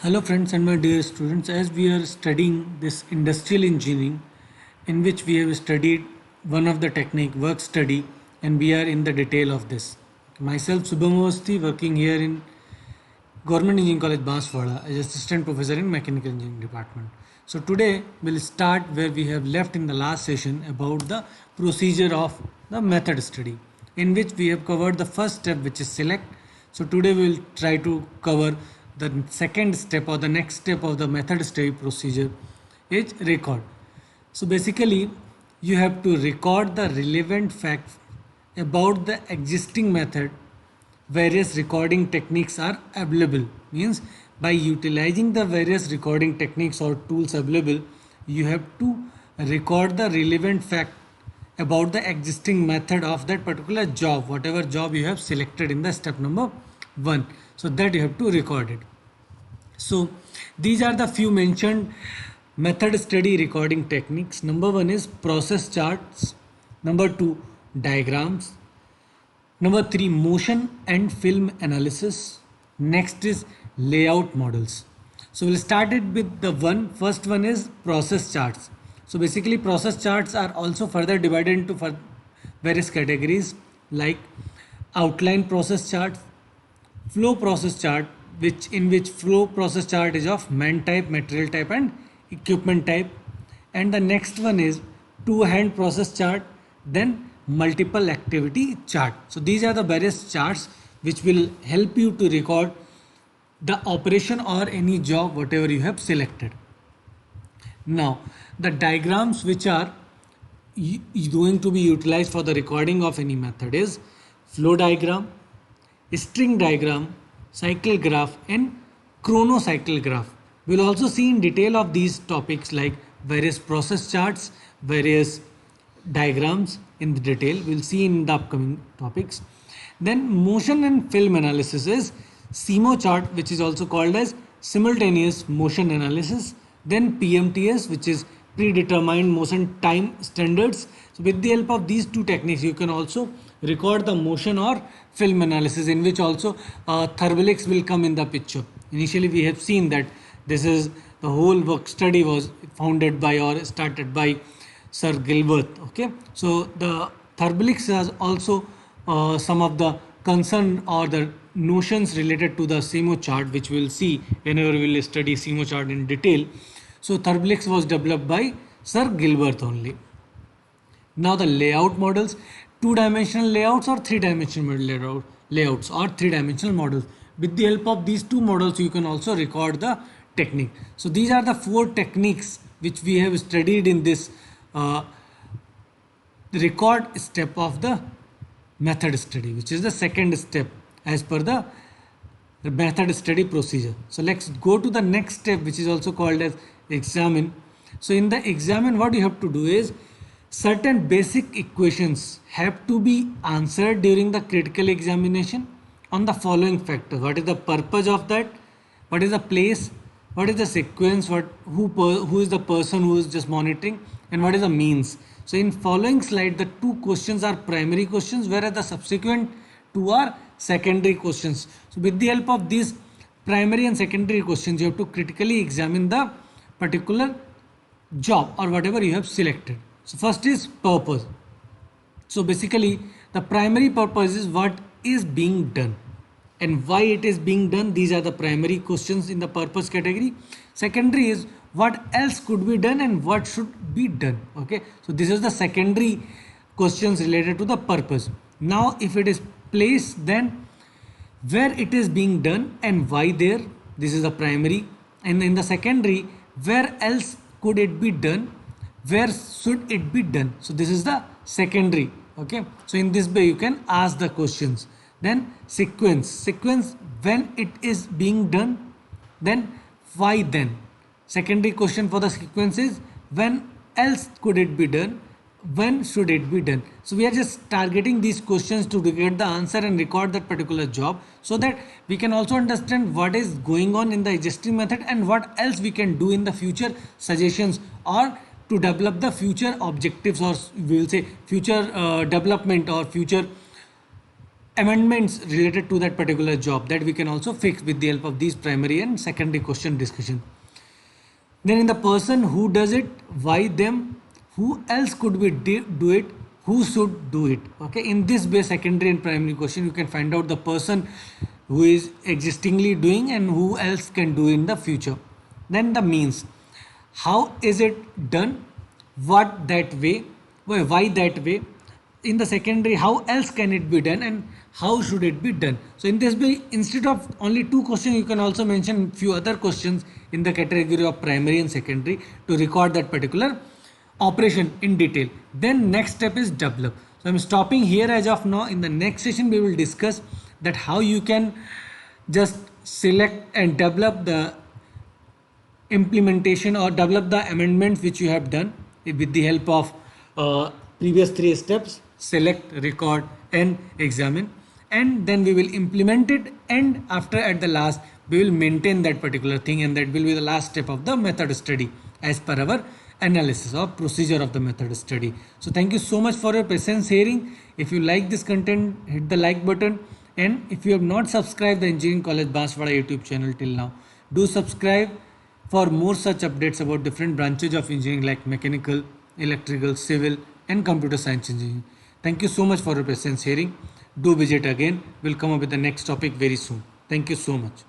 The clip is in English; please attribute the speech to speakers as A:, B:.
A: Hello friends and my dear students, as we are studying this industrial engineering in which we have studied one of the technique work study and we are in the detail of this. Myself Subham Awasthi working here in Government Engineering College Banswara as assistant professor in mechanical engineering department. So today we'll start where we have left in the last session about the procedure of the method study in which we have covered the first step which is select. So today we will try to cover the second step or the next step of the method study procedure is record. So basically you have to record the relevant facts about the existing method. Various recording techniques are available, means by utilizing the various recording techniques or tools available, you have to record the relevant fact about the existing method of that particular job, whatever job you have selected in the step number 1. So that you have to record it. So these are the few mentioned method study recording techniques. Number 1 is process charts, number 2 diagrams, number 3 motion and film analysis, next is layout models. So we'll start it with the first one is process charts. So basically process charts are also further divided into various categories like outline process charts, flow process chart, which flow process chart is of man type, material type and equipment type, and the next one is two hand process chart, then multiple activity chart. So these are the various charts which will help you to record the operation or any job whatever you have selected. Now the diagrams which are going to be utilized for the recording of any method is flow diagram, string diagram, cycle graph and chronocycle graph. We'll also see in detail of these topics like various process charts, various diagrams in the detail. We'll see in the upcoming topics. Then motion and film analysis is SIMO chart, which is also called as simultaneous motion analysis. Then PMTS, which is predetermined motion time standards. So with the help of these two techniques, you can also record the motion or film analysis, in which also Therbalix will come in the picture. Initially we have seen that this is the whole work study was founded by or started by Sir Gilbert. Okay, so the Therbalix has also some of the concern or the notions related to the SIMO chart, which we'll see whenever we'll study SIMO chart in detail. So Therbalix was developed by Sir Gilbert only. Now the layout models, two-dimensional layouts or three-dimensional layouts or three-dimensional models. With the help of these two models, you can also record the technique. So these are the four techniques which we have studied in this record step of the method study, which is the second step as per the method study procedure. So let's go to the next step, which is also called as examine. So in the examine, what you have to do is certain basic equations have to be answered during the critical examination on the following factors. What is the purpose of that? What is the place? What is the sequence? Who is the person who is just monitoring? And what is the means? So in following slide, the two questions are primary questions, whereas the subsequent two are secondary questions. So with the help of these primary and secondary questions, you have to critically examine the particular job or whatever you have selected. So first is purpose. So basically the primary purpose is what is being done and why it is being done. These are the primary questions in the purpose category. Secondary is what else could be done and what should be done. Okay, so this is the secondary questions related to the purpose. Now if it is place, then where it is being done and why there, this is the primary. And in the secondary, where else could it be done, where should it be done, so this is the secondary. Okay, so in this way you can ask the questions. Then sequence, when it is being done, then why then. Secondary question for the sequence is when else could it be done, when should it be done. So we are just targeting these questions to get the answer and record that particular job, so that we can also understand what is going on in the existing method and what else we can do in the future, suggestions or to develop the future objectives, or we will say future development or future amendments related to that particular job that we can also fix with the help of these primary and secondary question discussion. Then in the person who does it, why them, who else could we do it, who should do it. Okay, in this way secondary and primary question you can find out the person who is existingly doing and who else can do in the future. Then the means, how is it done, what that way, why that way. In the secondary, how else can it be done and how should it be done. So in this way, instead of only two questions, you can also mention few other questions in the category of primary and secondary to record that particular operation in detail. Then next step is develop. So I'm stopping here as of now. In the next session we will discuss that how you can just select and develop the implementation or develop the amendments which you have done with the help of previous three steps: select, record and examine. And then we will implement it, and after at the last we will maintain that particular thing, and that will be the last step of the method study as per our analysis or procedure of the method study. So thank you so much for your patience hearing. If you like this content, hit the like button, and if you have not subscribed the Engineering College Banswara YouTube channel till now, do subscribe for more such updates about different branches of engineering like mechanical, electrical, civil and computer science engineering. Thank you so much for your patience hearing. Do visit again. We'll come up with the next topic very soon. Thank you so much.